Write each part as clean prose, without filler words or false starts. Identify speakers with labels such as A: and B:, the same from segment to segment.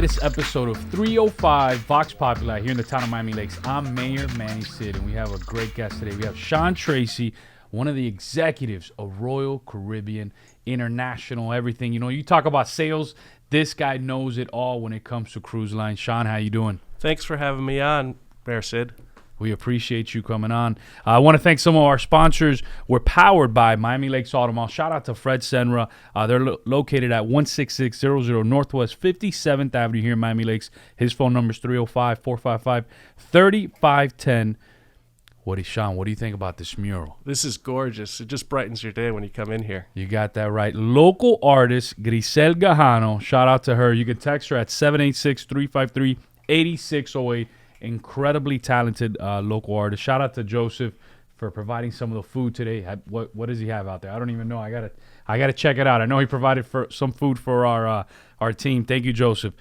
A: latest episode of 305 Vox Populi here in the town of Miami Lakes. I'm Mayor Manny Cid, and we have a great guest today. We have Treacy, one of the executives of Royal Caribbean International, everything. You know, you talk about sales, this guy knows it all when it comes to cruise lines. Sean, how you doing?
B: Thanks for having me on, Mayor Cid.
A: We appreciate you coming on. I want to thank some of our sponsors. We're powered by Miami Lakes AutoMall. Shout out to Fred Senra. They're located at 16600 Northwest 57th Avenue here in Miami Lakes. His phone number is 305-455-3510. Sean, what do you think about this mural?
B: This is gorgeous. It just brightens your day when you come in here.
A: You got that right. Local artist Grisel Gajano. Shout out to her. You can text her at 786-353-8608. Incredibly talented local artist. Shout out to Joseph for providing some of the food today. What does he have out there? I don't even know. I gotta check it out. I know he provided for some food for our team. Thank you, Joseph.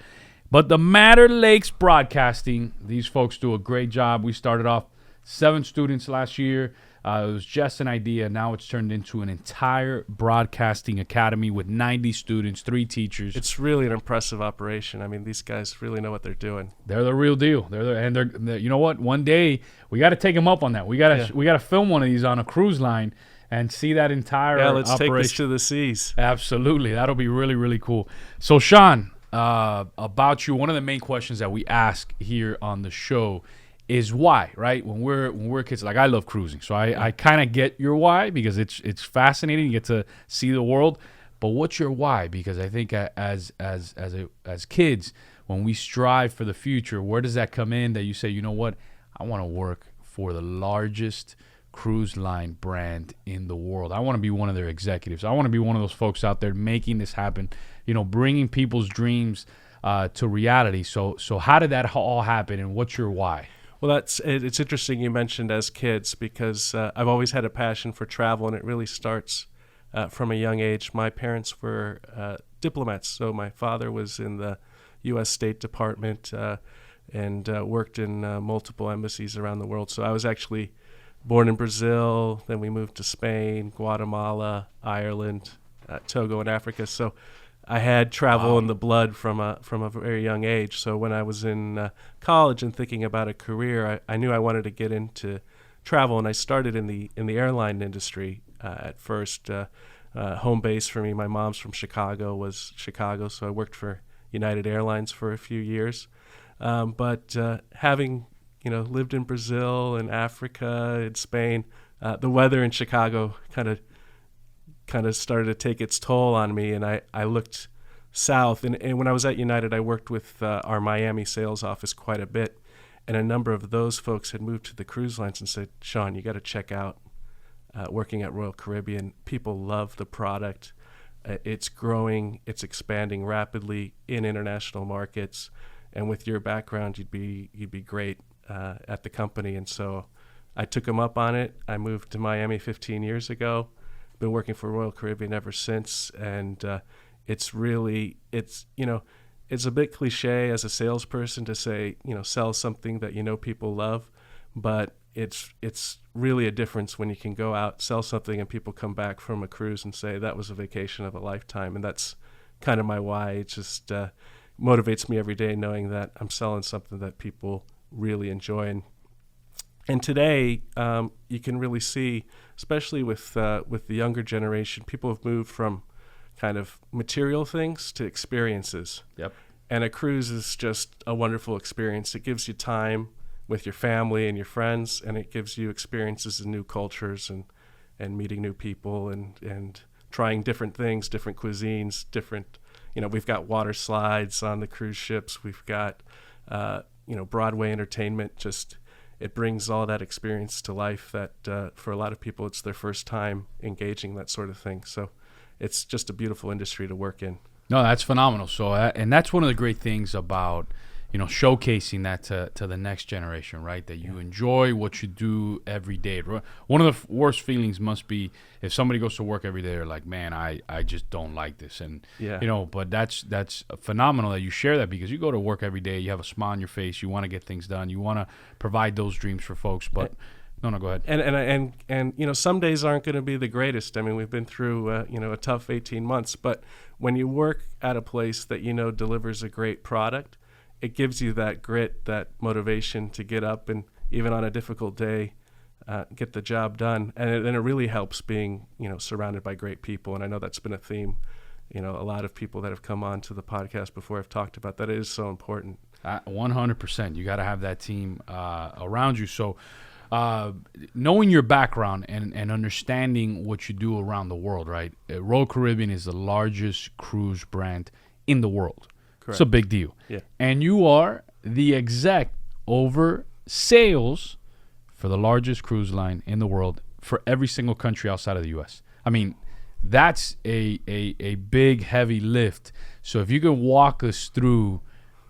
A: But the Matter Lakes Broadcasting, these folks do a great job. We started off 7 students last year. It was just an idea. Now it's turned into an entire broadcasting academy with 90 students, 3 teachers.
B: It's really an impressive operation. I mean, these guys really know what they're doing.
A: They're the real deal. They're you know what? One day we got to take them up on that. We got to film one of these on a cruise line and see that entire
B: let's
A: operation.
B: take this to the seas.
A: Absolutely. That'll be really, really cool. So, Sean, about you, one of the main questions that we ask here on the show is why, right? When we're kids, like I love cruising, so I kind of get your why because it's fascinating. You get to see the world, but what's your why? Because I think as kids, when we strive for the future, where does that come in? That you say, you know what, I want to work for the largest cruise line brand in the world. I want to be one of their executives. I want to be one of those folks out there making this happen. You know, bringing people's dreams to reality. So how did that all happen, and what's your why?
B: Well, it's interesting you mentioned as kids because I've always had a passion for travel, and it really starts from a young age. My parents were diplomats, so my father was in the U.S. State Department and worked in multiple embassies around the world. So I was actually born in Brazil, then we moved to Spain, Guatemala, Ireland, Togo, and Africa. So I had travel in the blood from a very young age. So when I was in college and thinking about a career, I knew I wanted to get into travel, and I started in the airline industry at first. Home base for me, my mom's from Chicago, was Chicago, so I worked for United Airlines for a few years. But having lived in Brazil and Africa and Spain, the weather in Chicago kind of started to take its toll on me, and I looked south. And when I was at United, I worked with our Miami sales office quite a bit, and a number of those folks had moved to the cruise lines and said, Sean, you got to check out working at Royal Caribbean. People love the product. It's growing. It's expanding rapidly in international markets, and with your background, you'd be great at the company. And so I took them up on it. I moved to Miami 15 years ago. Been working for Royal Caribbean ever since, and it's a bit cliche as a salesperson to say, sell something that people love, but it's really a difference when you can go out, sell something, and people come back from a cruise and say that was a vacation of a lifetime. And that's kind of my why. It just motivates me every day knowing that I'm selling something that people really enjoy. And today, you can really see, especially with the younger generation, people have moved from kind of material things to experiences.
A: Yep.
B: And a cruise is just a wonderful experience. It gives you time with your family and your friends, and it gives you experiences in new cultures and meeting new people and trying different things, different cuisines, we've got water slides on the cruise ships. We've got, Broadway entertainment. It brings all that experience to life that for a lot of people, it's their first time engaging that sort of thing. So it's just a beautiful industry to work in.
A: No, that's phenomenal. So, and that's one of the great things about, showcasing that to the next generation, right? That you enjoy what you do every day. One of the worst feelings must be if somebody goes to work every day, they're like, man, I just don't like this. And, but that's phenomenal that you share that, because you go to work every day, you have a smile on your face, you want to get things done, you want to provide those dreams for folks. But No, go ahead.
B: And you know, some days aren't going to be the greatest. I mean, we've been through you know, a tough 18 months, but when you work at a place that you know delivers a great product, it gives you that grit, that motivation to get up and even on a difficult day, get the job done. And it really helps being, you know, surrounded by great people. And I know that's been a theme. You know, a lot of people that have come on to the podcast before have talked about that. It is so important.
A: 100%. You got to have that team around you. So knowing your background and understanding what you do around the world, right? Royal Caribbean is the largest cruise brand in the world. Correct. It's a big deal.
B: Yeah.
A: And you are the exec over sales for the largest cruise line in the world for every single country outside of the U.S. I mean, that's a big, heavy lift. So if you can walk us through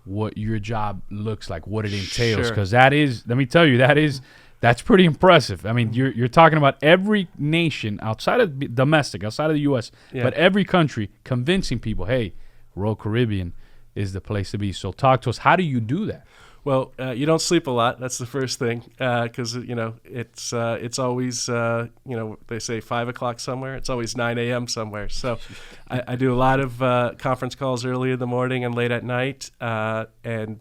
A: what your job looks like, what it entails, because that is, let me tell you, that's pretty impressive. I mean, you're talking about every nation outside of domestic, outside of the U.S., but every country convincing people, hey, Royal Caribbean is the place to be. So talk to us. How do you do that?
B: Well, you don't sleep a lot. That's the first thing, because you know it's always you know, they say 5 o'clock somewhere. It's always 9 a.m. somewhere. So I do a lot of conference calls early in the morning and late at night, and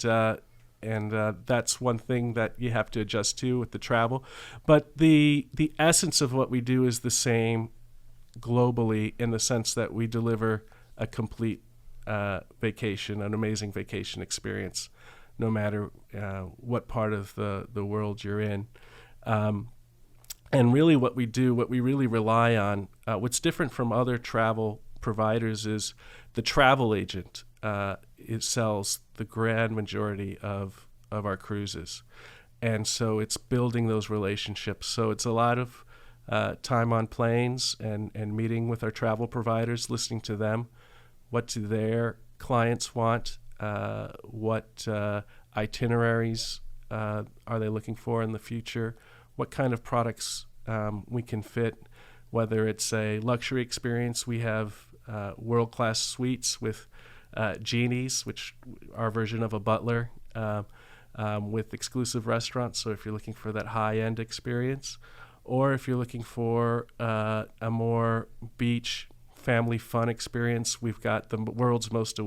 B: that's one thing that you have to adjust to with the travel. But the essence of what we do is the same globally, in the sense that we deliver a complete vacation, an amazing vacation experience, no matter what part of the world you're in. And really what we do, what we really rely on, what's different from other travel providers is the travel agent it sells the grand majority of our cruises. And so it's building those relationships. So it's a lot of time on planes and meeting with our travel providers, listening to them. What do their clients want? What itineraries are they looking for in the future? What kind of products we can fit, whether it's a luxury experience. We have world-class suites with genies, which are our version of a butler, with exclusive restaurants. So if you're looking for that high-end experience, or if you're looking for a more beach family fun experience, we've got the world's most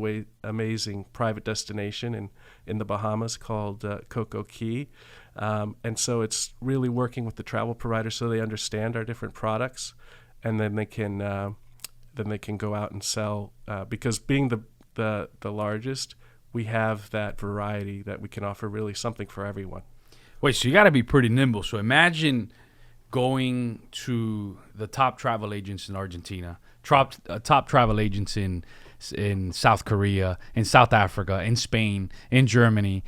B: amazing private destination in the Bahamas called Coco Key. And so it's really working with the travel providers so they understand our different products, and then they can go out and sell, because being the largest, we have that variety that we can offer, really something for everyone.
A: Wait, so you got to be pretty nimble. So imagine going to the top travel agents in Argentina, top travel agents in South Korea, in South Africa, in Spain, in Germany,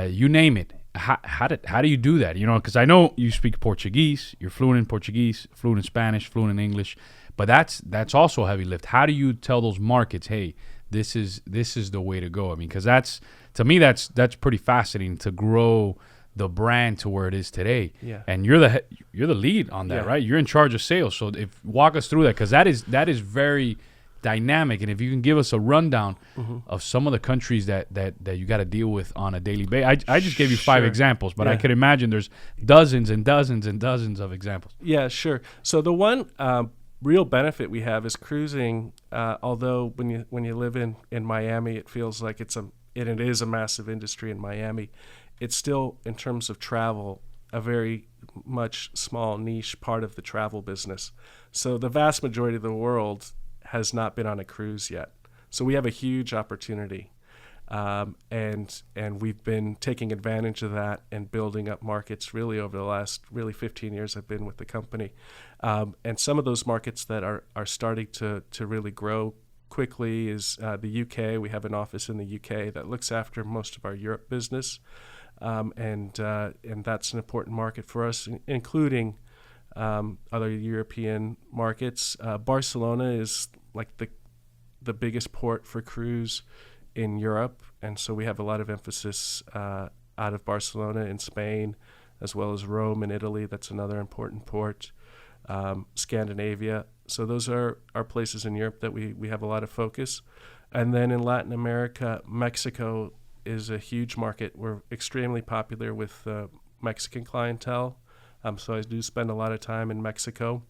A: you name it. How do you do that? You know, because I know you speak Portuguese, you're fluent in Portuguese, fluent in Spanish, fluent in English, but that's also a heavy lift. How do you tell those markets, hey, this is the way to go? I mean, because that's pretty fascinating to grow the brand to where it is today. Yeah. And you're the lead on that, right? You're in charge of sales. So walk us through that, because that is very dynamic. And if you can give us a rundown of some of the countries that you got to deal with on a daily basis. I just gave you 5 examples, but I could imagine there's dozens and dozens and dozens of examples.
B: Yeah, sure. So the one real benefit we have is cruising. Although when you live in Miami, it feels like it is a massive industry in Miami. It's still, in terms of travel, a very much small niche part of the travel business. So the vast majority of the world has not been on a cruise yet. So we have a huge opportunity. And we've been taking advantage of that and building up markets really over the last 15 years I've been with the company. And some of those markets that are starting to really grow quickly is the UK. We have an office in the UK that looks after most of our Europe business. And that's an important market for us, including other European markets. Barcelona is like the biggest port for cruise in Europe, and so we have a lot of emphasis out of Barcelona in Spain, as well as Rome in Italy. That's another important port. Scandinavia. So those are places in Europe that we have a lot of focus. And then in Latin America, Mexico is a huge market. We're extremely popular with Mexican clientele. So I do spend a lot of time in Mexico.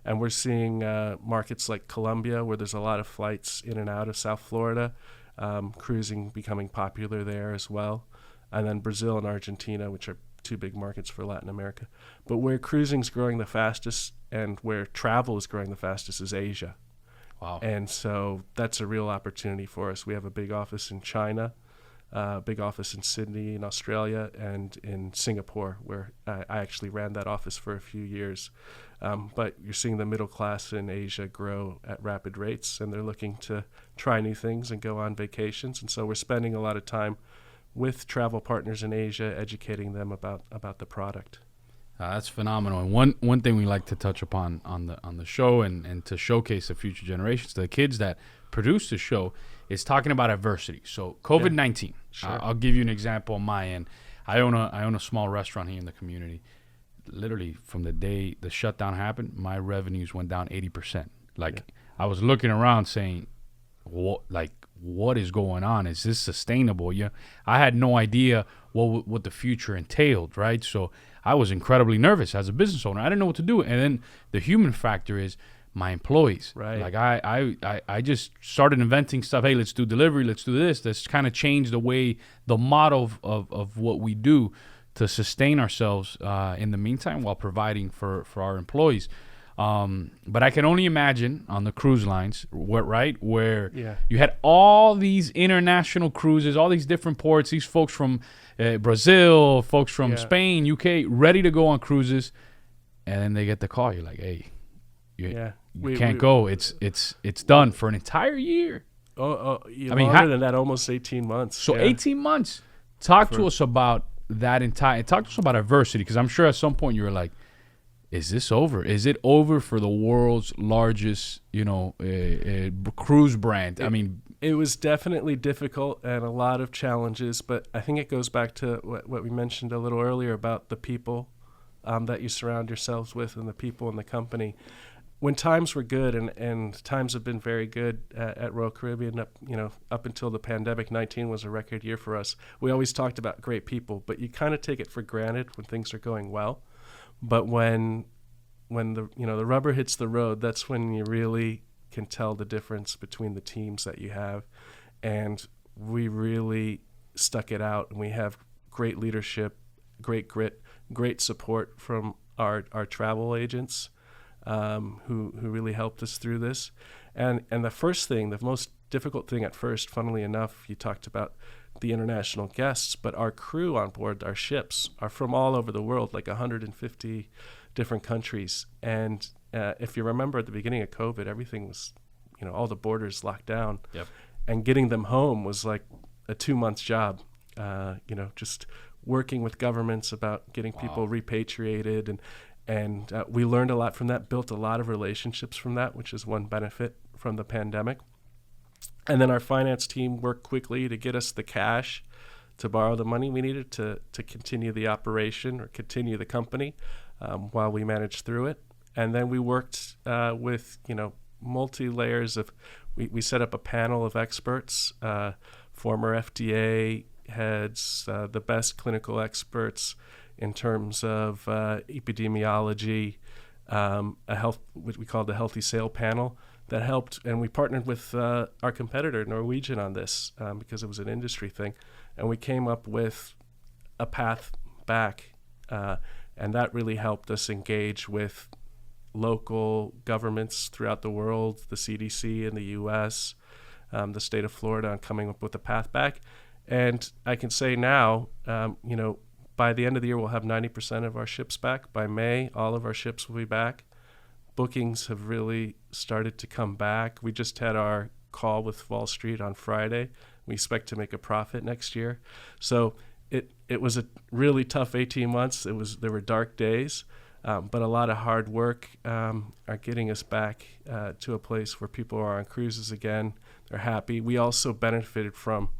B: And we're seeing markets like Colombia, where there's a lot of flights in and out of South Florida, cruising becoming popular there as well. And then Brazil and Argentina, which are two big markets for Latin America. But where cruising's growing the fastest and where travel is growing the fastest is Asia.
A: Wow.
B: And so that's a real opportunity for us. We have a big office in China, big office in Sydney in Australia, and in Singapore, where I actually ran that office for a few years. But you're seeing the middle class in Asia grow at rapid rates, and they're looking to try new things and go on vacations. And so we're spending a lot of time with travel partners in Asia, educating them about the product.
A: That's phenomenal. And one thing we like to touch upon on the show and to showcase the future generations, the kids that produce the show, is talking about adversity. So COVID-19.
B: Yeah, sure.
A: I'll give you an example on my end. I own a small restaurant here in the community. Literally from the day the shutdown happened, my revenues went down 80%. I was looking around saying, what is going on? Is this sustainable? Yeah, I had no idea what the future entailed, right? So I was incredibly nervous as a business owner. I didn't know what to do. And then the human factor is my employees.
B: Right.
A: Like I just started inventing stuff. Hey, let's do delivery. Let's do this. Let's kind of change the model of what we do to sustain ourselves in the meantime while providing for our employees. But I can only imagine on the cruise lines, where you had all these international cruises, all these different ports, these folks from Brazil, folks from Spain, UK, ready to go on cruises, and then they get the call. You're like, hey, you can't go. It's done for an entire year.
B: Longer than that, almost 18 months.
A: So 18 months. Talk to us about that talk to us about adversity, because I'm sure at some point you were like, is this over? Is it over for the world's largest, cruise brand?
B: It was definitely difficult and a lot of challenges, but I think it goes back to what we mentioned a little earlier about the people that you surround yourselves with and the people in the company. When times were good, and times have been very good at Royal Caribbean, up until the pandemic, 19 was a record year for us. We always talked about great people, but you kind of take it for granted when things are going well. But when the rubber hits the road, that's when you really can tell the difference between the teams that you have. And we really stuck it out, and we have great leadership, great grit, great support from our travel agents. Who really helped us through this. And the most difficult thing at first, funnily enough, you talked about the international guests, but our crew on board our ships are from all over the world, like 150 different countries. And if you remember at the beginning of COVID, everything was, all the borders locked down.
A: Yep.
B: And getting them home was like a 2-month job, just working with governments about getting people repatriated. And we learned a lot from that, built a lot of relationships from that, which is one benefit from the pandemic. And then our finance team worked quickly to get us the cash to borrow the money we needed to continue the operation or continue the company while we managed through it. And then we worked with, multi-layers of, we set up a panel of experts, former FDA heads, the best clinical experts in terms of epidemiology, what we call the Healthy Sail Panel, that helped. And we partnered with our competitor, Norwegian, on this because it was an industry thing. And we came up with a path back. And that really helped us engage with local governments throughout the world, the CDC in the U.S., the state of Florida, on coming up with a path back. And I can say now, by the end of the year, we'll have 90% of our ships back. By May, all of our ships will be back. Bookings have really started to come back. We just had our call with Wall Street on Friday. We expect to make a profit next year. So it was a really tough 18 months. There were dark days, but a lot of hard work are getting us back to a place where people are on cruises again. They're happy. We also benefited from,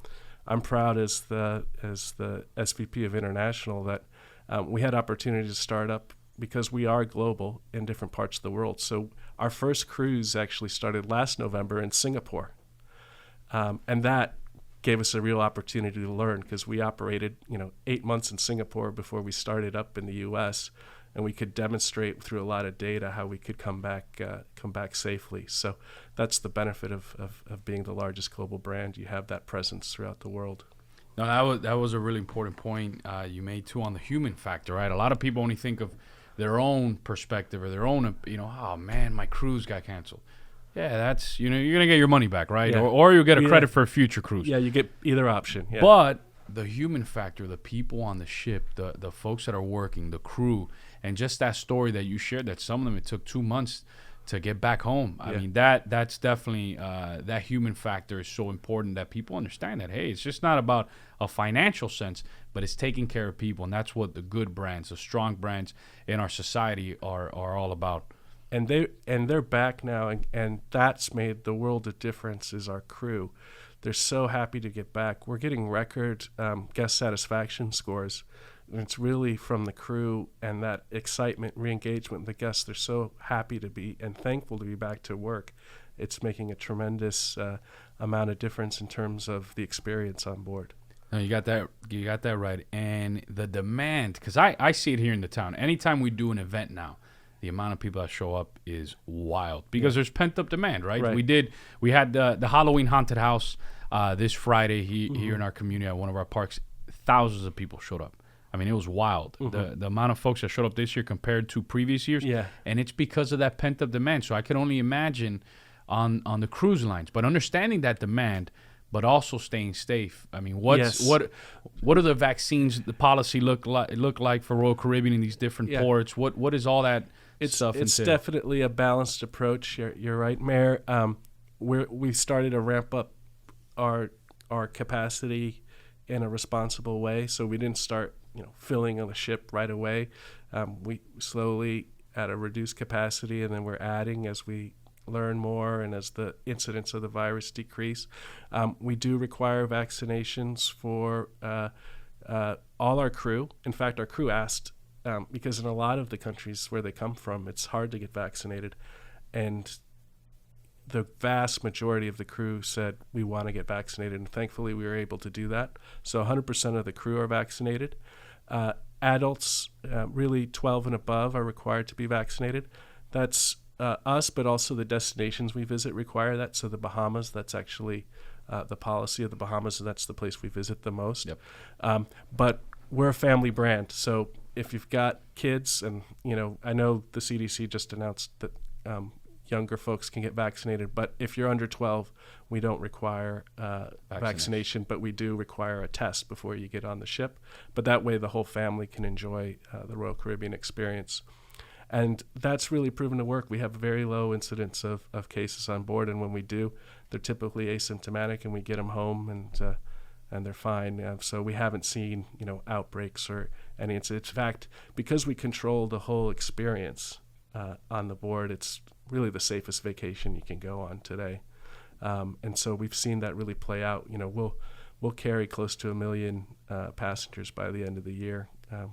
B: I'm proud as the SVP of International that we had opportunity to start up because we are global in different parts of the world. So our first cruise actually started last November in Singapore. And that gave us a real opportunity to learn because we operated, 8 months in Singapore before we started up in the U.S. and we could demonstrate through a lot of data how we could come back safely. So that's the benefit of being the largest global brand. You have that presence throughout the world.
A: No, that was a really important point you made too on the human factor, right? A lot of people only think of their own perspective or their own, oh man, my cruise got canceled. Yeah, that's, you're gonna get your money back, right?
B: Yeah.
A: Or you'll get a credit for a future cruise.
B: Yeah, you get either option. Yeah.
A: But the human factor, the people on the ship, the folks that are working, the crew, and just that story that you shared, that some of them it took 2 months to get back home. I mean, that's definitely that human factor is so important that people understand that, hey, it's just not about a financial sense, but it's taking care of people, and that's what the good brands, the strong brands in our society are all about.
B: And they're back now, and that's made the world of difference. Is our crew. They're so happy to get back. We're getting record guest satisfaction scores. And it's really from the crew and that excitement, re-engagement with the guests. They're so happy to be and thankful to be back to work. It's making a tremendous amount of difference in terms of the experience on board.
A: No, you got that right. And the demand, because I see it here in the town. Anytime we do an event now, the amount of people that show up is wild because there's pent-up demand, right? We had the Halloween haunted house this Friday here in our community at one of our parks. Thousands of people showed up. I mean, it was wild. The amount of folks that showed up this year compared to previous years. Yeah. And it's because of that pent-up demand. So I can only imagine on the cruise lines. But understanding that demand, but also staying safe. I mean, what are the vaccines, the policy look like for Royal Caribbean in these different ports? What is all that stuff?
B: It's definitely a balanced approach. You're right, Mayor. We started to ramp up our capacity in a responsible way. So we didn't start filling on the ship right away. We slowly at a reduced capacity, and then we're adding as we learn more and as the incidence of the virus decrease. We do require vaccinations for all our crew. In fact, our crew asked, because in a lot of the countries where they come from, it's hard to get vaccinated. And the vast majority of the crew said, we want to get vaccinated. And thankfully, we were able to do that. So 100% of the crew are vaccinated. Adults, really 12 and above, are required to be vaccinated. That's us, but also the destinations we visit require that. So the Bahamas, that's actually the policy of the Bahamas, and that's the place we visit the most. Yep. But we're a family brand. So if you've got kids, and I know the CDC just announced that younger folks can get vaccinated, but if you're under 12, we don't require vaccination, but we do require a test before you get on the ship. But that way the whole family can enjoy the Royal Caribbean experience. And that's really proven to work. We have very low incidence of cases on board, and when we do, they're typically asymptomatic, and we get them home, and they're fine. So we haven't seen outbreaks or any incidents. In fact, because we control the whole experience on the board, it's really the safest vacation you can go on today. And so we've seen that really play out. We'll carry close to 1 million passengers by the end of the year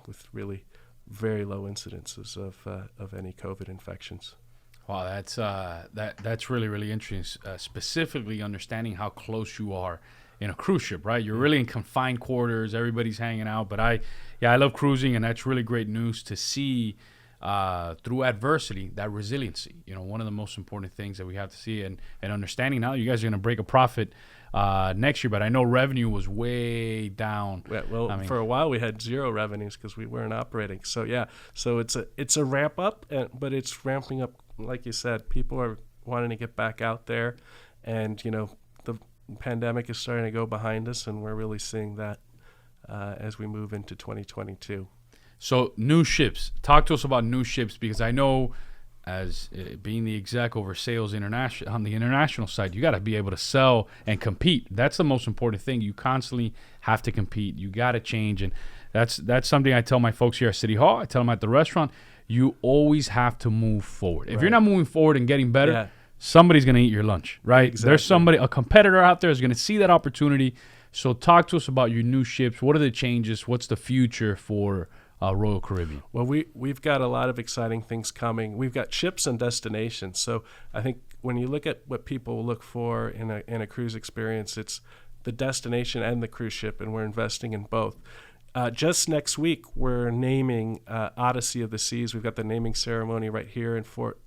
B: with really very low incidences of any COVID infections.
A: Wow, that's really, really interesting, specifically understanding how close you are in a cruise ship, right? You're really in confined quarters, everybody's hanging out, but I love cruising, and that's really great news to see through adversity, that resiliency. One of the most important things that we have to see, and understanding now you guys are going to break a profit next year, but I know revenue was way down.
B: Yeah, well, for a while we had zero revenues because we weren't operating. So it's a ramp up, but it's ramping up, like you said. People are wanting to get back out there, and the pandemic is starting to go behind us, and we're really seeing that as we move into 2022.
A: So new ships. Talk to us about new ships, because I know, as being the exec over sales international on the international side, you got to be able to sell and compete. That's the most important thing. You constantly have to compete. You got to change, and that's something I tell my folks here at City Hall. I tell them at the restaurant. You always have to move forward. If you're not moving forward and getting better, somebody's going to eat your lunch, right? Exactly. There's a competitor out there is going to see that opportunity. So talk to us about your new ships. What are the changes? What's the future for Royal Caribbean?
B: Well, we've got a lot of exciting things coming. We've got ships and destinations. So I think when you look at what people look for in a cruise experience, it's the destination and the cruise ship, and we're investing in both. just next week, we're naming Odyssey of the Seas. We've got the naming ceremony right here in Fort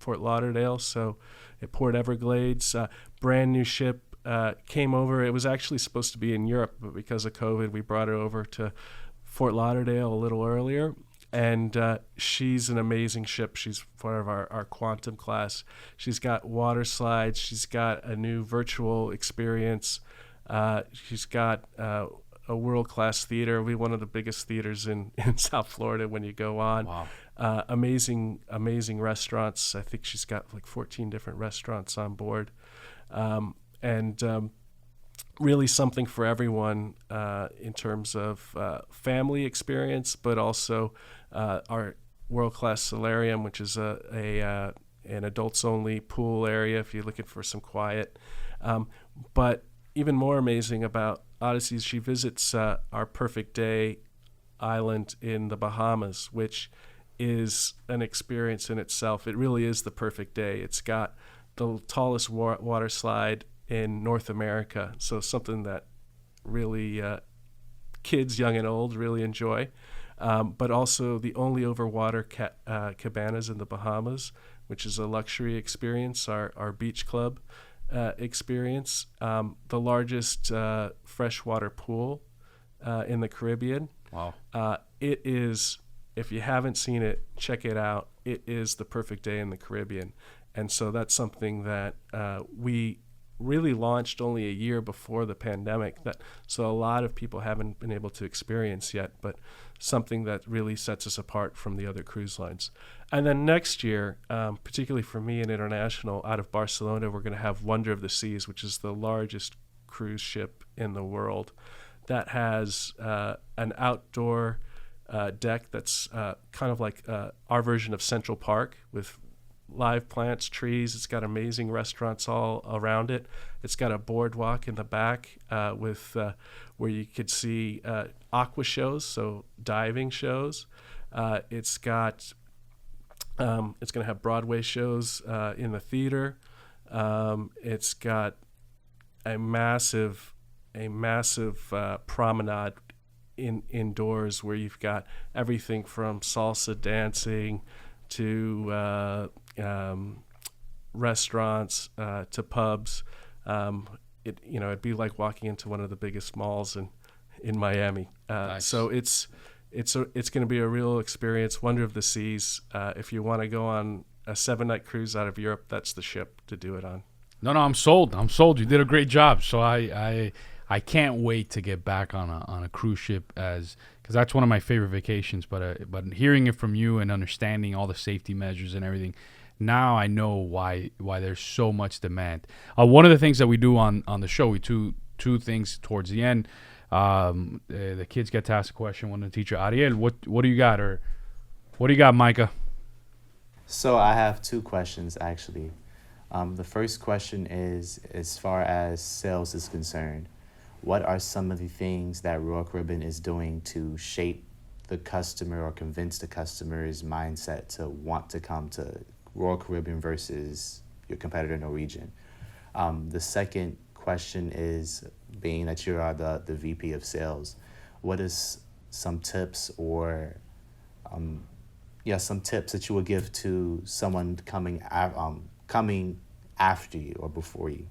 B: Lauderdale. So at Port Everglades, brand new ship came over. It was actually supposed to be in Europe, but because of COVID, we brought it over to Fort Lauderdale a little earlier. And she's an amazing ship. She's part of our quantum class. She's got water slides. She's got a new virtual experience. She's got a world-class theater. We're one of the biggest theaters in South Florida when you go on.
A: Wow.
B: Amazing restaurants. I think she's got like 14 different restaurants on board. And really something for everyone in terms of family experience, but also our world-class solarium, which is an adults-only pool area if you're looking for some quiet. But even more amazing about Odyssey, she visits our Perfect Day island in the Bahamas, which is an experience in itself. It really is the perfect day. It's got the tallest water slide in North America, so something that really kids, young and old, really enjoy. But also the only overwater cabanas in the Bahamas, which is a luxury experience, our beach club experience, the largest freshwater pool in the Caribbean.
A: Wow.
B: It is, if you haven't seen it, check it out. It is the perfect day in the Caribbean. And so that's something that we really launched only a year before the pandemic, so a lot of people haven't been able to experience yet, but something that really sets us apart from the other cruise lines. And then next year, particularly for me in international, out of Barcelona, we're going to have Wonder of the Seas, which is the largest cruise ship in the world that has an outdoor deck that's kind of like our version of Central Park with live plants, trees. It's got amazing restaurants all around it. It's got a boardwalk in the back with where you could see aqua shows, so diving shows. It's going to have Broadway shows in the theater. It's got a massive promenade indoors where you've got everything from salsa dancing to restaurants to pubs. It'd be like walking into one of the biggest malls in Miami.
A: Nice.
B: So it's going to be a real experience. Wonder of the Seas. If you want to go on a 7-night cruise out of Europe, that's the ship to do it on.
A: No, I'm sold. You did a great job. So I can't wait to get back on a cruise ship because that's one of my favorite vacations. But hearing it from you and understanding all the safety measures and everything, now I know why there's so much demand. One of the things that we do on the show, we do two things towards the end. The kids get to ask a question when the teacher, Ariel, what do you got? Or what do you got, Micah?
C: So I have two questions, actually. The first question is, as far as sales is concerned, what are some of the things that Royal Caribbean is doing to shape the customer or convince the customer's mindset to want to come to Royal Caribbean versus your competitor Norwegian? The second question is, being that you are the VP of sales, what is some tips or some tips that you would give to someone coming after you or before you?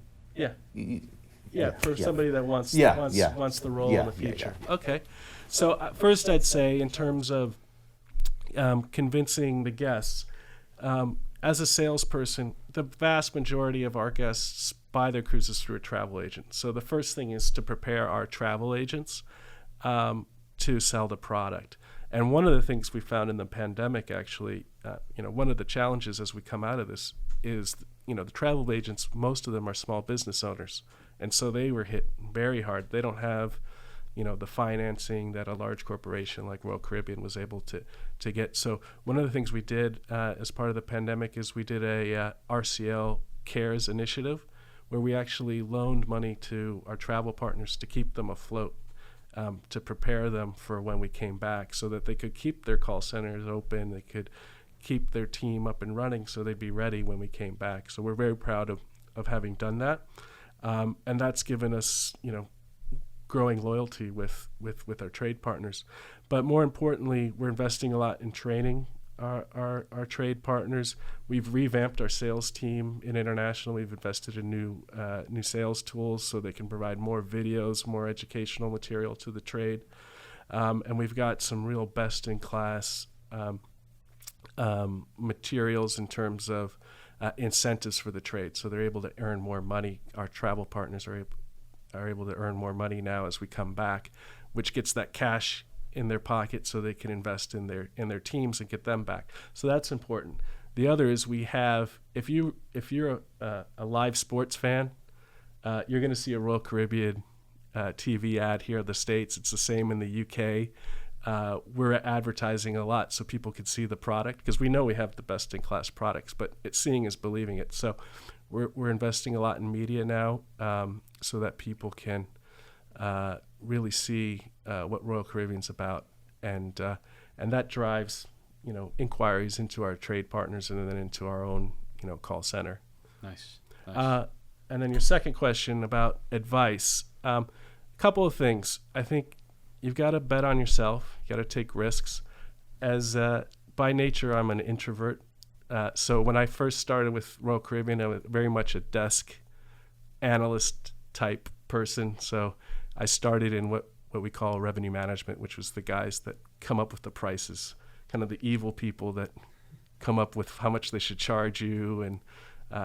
B: Somebody that wants the role in the future. Okay. So first I'd say, in terms of convincing the guests, as a salesperson, the vast majority of our guests buy their cruises through a travel agent. So the first thing is to prepare our travel agents to sell the product. And one of the things we found in the pandemic, actually, one of the challenges as we come out of this is, the travel agents, most of them are small business owners. And so they were hit very hard. They don't have, the financing that a large corporation like Royal Caribbean was able to get. So one of the things we did as part of the pandemic is we did a RCL Cares initiative, where we actually loaned money to our travel partners to keep them afloat, to prepare them for when we came back, so that they could keep their call centers open, they could keep their team up and running, so they'd be ready when we came back. So we're very proud of having done that. And that's given us, growing loyalty with our trade partners. But more importantly, we're investing a lot in training our trade partners. We've revamped our sales team in international. We've invested in new sales tools so they can provide more videos, more educational material to the trade. And we've got some real best-in-class materials in terms of incentives for the trade. So they're able to earn more money. Our travel partners are able to earn more money now as we come back, which gets that cash in their pocket so they can invest in their teams and get them back. So that's important. The other is we have, if you're a live sports fan, you're going to see a Royal Caribbean TV ad here in the States. It's the same in the UK. We're advertising a lot so people can see the product, because we know we have the best-in-class products, but seeing is believing it. So we're investing a lot in media now, so that people can really see what Royal Caribbean's about, and that drives inquiries into our trade partners and then into our own call center.
A: Nice.
B: And then your second question about advice, a couple of things. I think you've got to bet on yourself. You got to take risks. As by nature, I'm an introvert. So when I first started with Royal Caribbean, I was very much a desk analyst type person. So I started in what we call revenue management, which was the guys that come up with the prices, kind of the evil people that come up with how much they should charge you and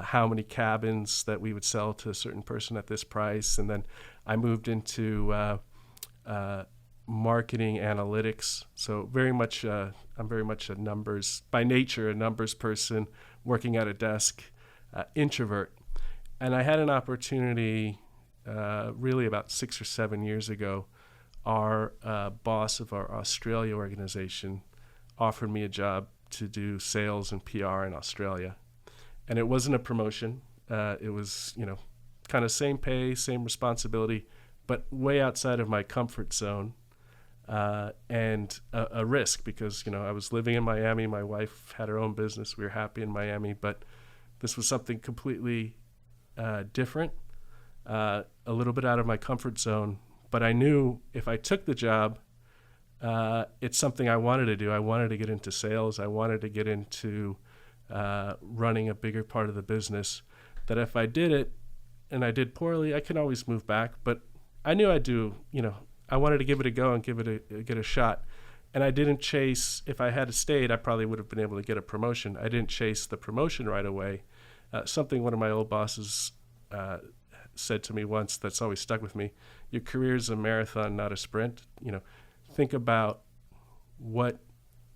B: how many cabins that we would sell to a certain person at this price. And then I moved into marketing analytics. So I'm very much a numbers, by nature, a numbers person working at a desk, introvert. And I had an opportunity really about 6 or 7 years ago. Our boss of our Australia organization offered me a job to do sales and PR in Australia. And it wasn't a promotion. It was, kind of same pay, same responsibility, but way outside of my comfort zone, and a risk because, I was living in Miami. My wife had her own business. We were happy in Miami, but this was something completely different, a little bit out of my comfort zone. But I knew if I took the job, it's something I wanted to do. I wanted to get into sales. I wanted to get into running a bigger part of the business, that if I did it and I did poorly, I could always move back. But I knew I'd do, I wanted to give it a go and get a shot. And I didn't chase, if I had stayed, I probably would have been able to get a promotion. I didn't chase the promotion right away. Something one of my old bosses said to me once that's always stuck with me: your career is a marathon, not a sprint. Think about what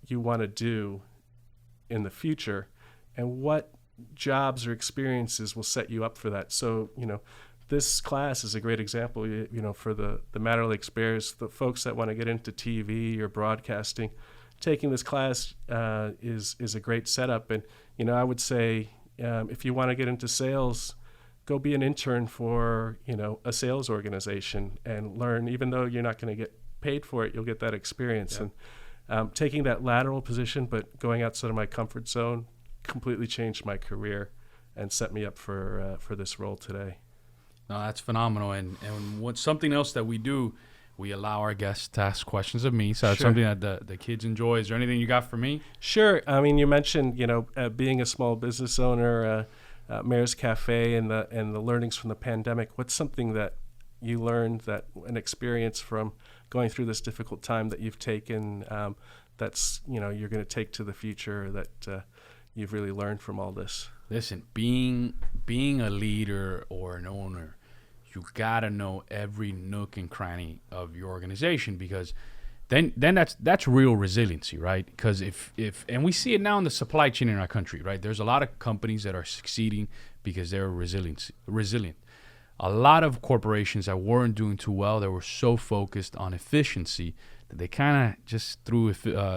B: you want to do in the future and what jobs or experiences will set you up for that. So, this class is a great example, for the Madder Lakes Bears, the folks that want to get into TV or broadcasting. Taking this class is a great setup. And, I would say if you want to get into sales, go be an intern for, a sales organization and learn. Even though you're not going to get paid for it, you'll get that experience. Yeah. And taking that lateral position, but going outside of my comfort zone, completely changed my career and set me up for this role today.
A: No, that's phenomenal. And what's something else that we do, we allow our guests to ask questions of me. So that's something that the kids enjoy. Is there anything you got for me? Sure.
B: I mean, you mentioned, being a small business owner, Mayor's Cafe and the learnings from the pandemic. What's something that you learned, an experience from going through this difficult time that you've taken, that's, you're going to take to the future, that you've really learned from all this?
A: Listen, being a leader or an owner, you gotta know every nook and cranny of your organization, because then that's real resiliency, right? Because if and we see it now in the supply chain in our country, right? There's a lot of companies that are succeeding because they're resilient. A lot of corporations that weren't doing too well, that were so focused on efficiency that they kind of just threw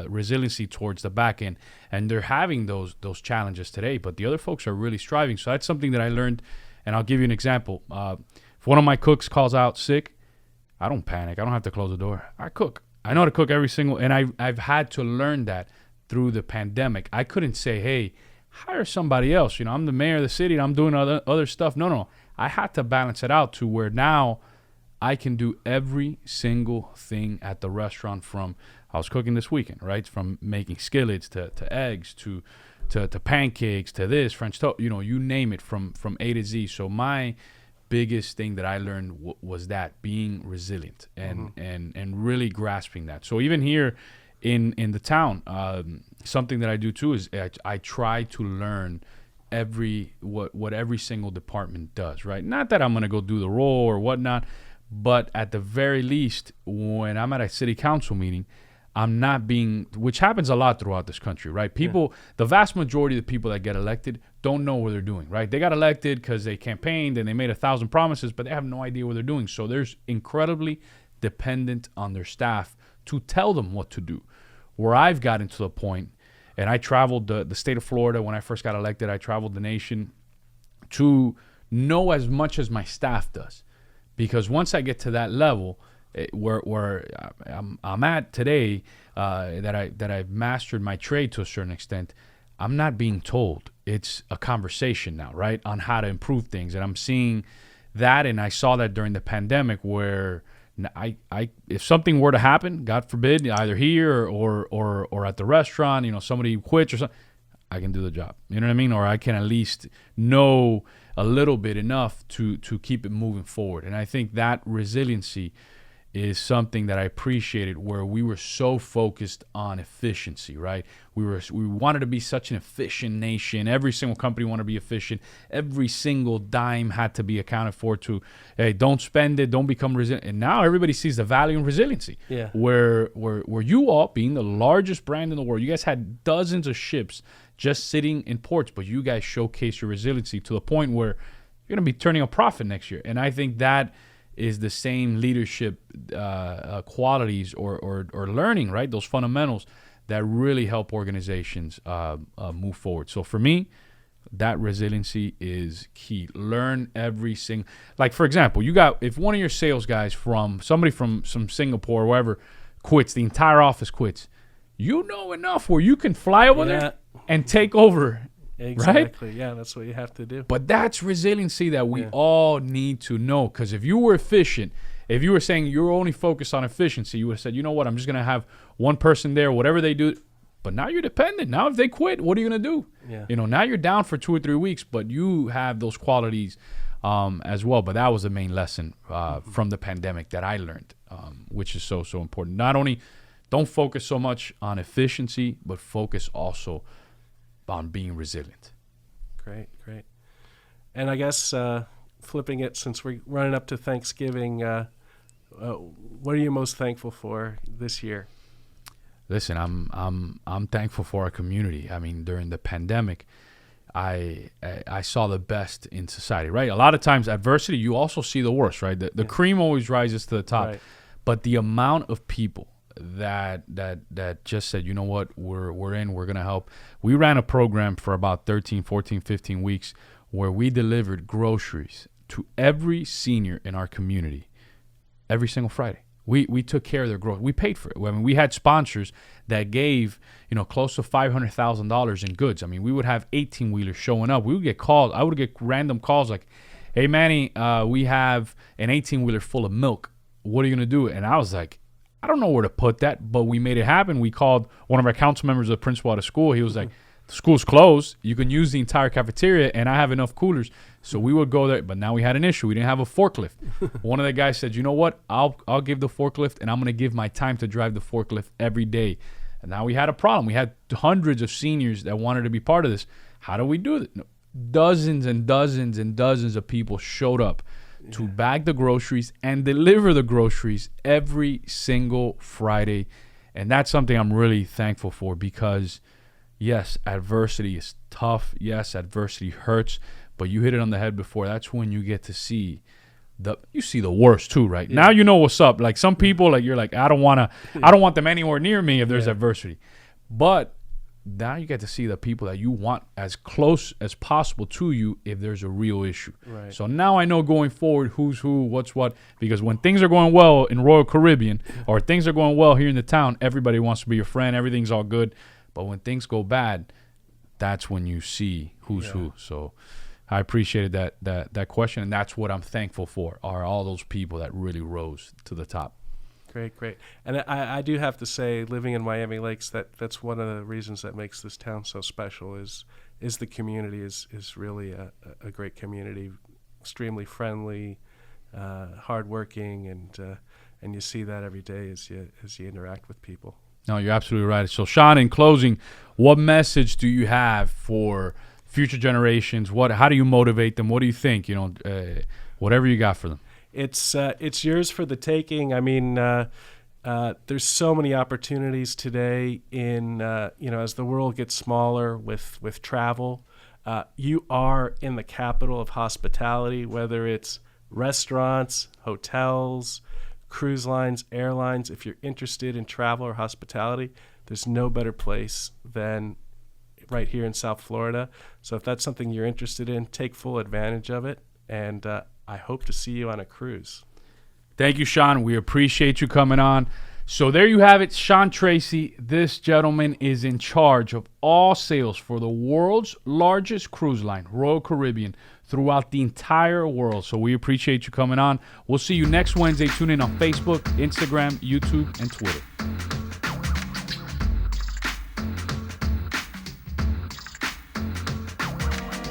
A: resiliency towards the back end, and they're having those challenges today. But the other folks are really striving. So that's something that I learned, and I'll give you an example. If one of my cooks calls out sick, I don't panic. I don't have to close the door. I cook. I know how to cook and I've had to learn that through the pandemic. I couldn't say, hey, hire somebody else. I'm the mayor of the city and I'm doing other stuff. No. I had to balance it out to where now I can do every single thing at the restaurant. From I was cooking this weekend, right? From making skillets to eggs to pancakes to this French toast, you name it, from A to Z. So my biggest thing that I learned was that being resilient and really grasping that. So even here in the town, something that I do too is I try to learn what every single department does, right? Not that I'm gonna go do the role or whatnot, but at the very least, when I'm at a city council meeting, I'm not being, which happens a lot throughout this country, right? People, the vast majority of the people that get elected don't know what they're doing, right? They got elected because they campaigned and they made 1,000 promises, but they have no idea what they're doing. So there's incredibly dependent on their staff to tell them what to do. Where I've gotten to the point, and I traveled the state of Florida when I first got elected, I traveled the nation to know as much as my staff does. Because once I get to that level, where I'm at today, that I've mastered my trade to a certain extent, I'm not being told. It's a conversation now, right, on how to improve things. And I'm seeing that, and I saw that during the pandemic, where I if something were to happen, God forbid, either here or at the restaurant, somebody quits or something, I can do the job. You know what I mean? Or I can at least know a little bit enough to keep it moving forward. And I think that resiliency is something that I appreciated, where we were so focused on efficiency, right? We wanted to be such an efficient nation. Every single company wanted to be efficient. Every single dime had to be accounted for to, hey, don't spend it, don't become resilient. And now everybody sees the value in resiliency. Yeah. Where you all, being the largest brand in the world, you guys had dozens of ships just sitting in ports, but you guys showcase your resiliency to the point where you're going to be turning a profit next year. And I think that is the same leadership qualities or learning, right? Those fundamentals that really help organizations move forward. So for me, that resiliency is key. Learn every single, like for example, if one of your sales guys somebody from Singapore or wherever quits, the entire office quits, enough where you can fly over there and take over.
B: Exactly.
A: Right?
B: Yeah, that's what you have to do.
A: But that's resiliency that we all need to know. Because if you were efficient, if you were saying you're only focused on efficiency, you would have said, you know what, I'm just going to have one person there, whatever they do. But now you're dependent. Now if they quit, what are you going to do? Yeah. Now you're down for 2 or 3 weeks, but you have those qualities as well. But that was the main lesson from the pandemic that I learned, which is so, so important. Not only don't focus so much on efficiency, but focus also on being resilient.
B: Great. And I guess flipping it, since we're running up to Thanksgiving, what are you most thankful for this year?
A: Listen, I'm thankful for our community. I mean, during the pandemic, I saw the best in society, right? A lot of times adversity, you also see the worst, right? The cream always rises to the top. Right. But the amount of people that just said, you know what, we're going to help. We ran a program for about 13, 14, 15 weeks where we delivered groceries to every senior in our community every single Friday. We took care of their growth. We paid for it. I mean, we had sponsors that gave, close to $500,000 in goods. I mean, we would have 18-wheelers showing up. We would get calls. I would get random calls like, hey, Manny, we have an 18-wheeler full of milk. What are you going to do? And I was like, I don't know where to put that, but we made it happen. We called one of our council members, the principal at a school. He was like, the school's closed. You can use the entire cafeteria, and I have enough coolers. So we would go there, but now we had an issue. We didn't have a forklift. One of the guys said, you know what? I'll give the forklift, and I'm going to give my time to drive the forklift every day. And now we had a problem. We had hundreds of seniors that wanted to be part of this. How do we do it? Dozens and dozens and dozens of people showed up to bag the groceries and deliver the groceries every single Friday. And that's something I'm really thankful for because, yes, adversity is tough. Yes, adversity hurts. But you hit it on the head before. That's when you get to see the worst too, right? Yeah. Now you know what's up. Like some people, like you're like, I don't want them anywhere near me if there's adversity. But now you get to see the people that you want as close as possible to you if there's a real issue. Right. So now I know going forward who's who, what's what, because when things are going well in Royal Caribbean or things are going well here in the town, everybody wants to be your friend. Everything's all good. But when things go bad, that's when you see who's who. So I appreciated that question, and that's what I'm thankful for, are all those people that really rose to the top.
B: Great. And I do have to say, living in Miami Lakes, that's one of the reasons that makes this town so special is the community is really a great community, extremely friendly, hardworking, and you see that every day as you interact with people.
A: No, you're absolutely right. So, Sean, in closing, what message do you have for future generations? How do you motivate them? What do you think? Whatever you got for them.
B: It's yours for the taking. I mean, there's so many opportunities today in as the world gets smaller with travel. You are in the capital of hospitality, whether it's restaurants, hotels, cruise lines, airlines. If you're interested in travel or hospitality, there's no better place than right here in South Florida. So if that's something you're interested in, take full advantage of it. And I hope to see you on a cruise.
A: Thank you, Sean. We appreciate you coming on. So there you have it, Sean Treacy. This gentleman is in charge of all sales for the world's largest cruise line, Royal Caribbean, throughout the entire world. So we appreciate you coming on. We'll see you next Wednesday. Tune in on Facebook, Instagram, YouTube, and Twitter.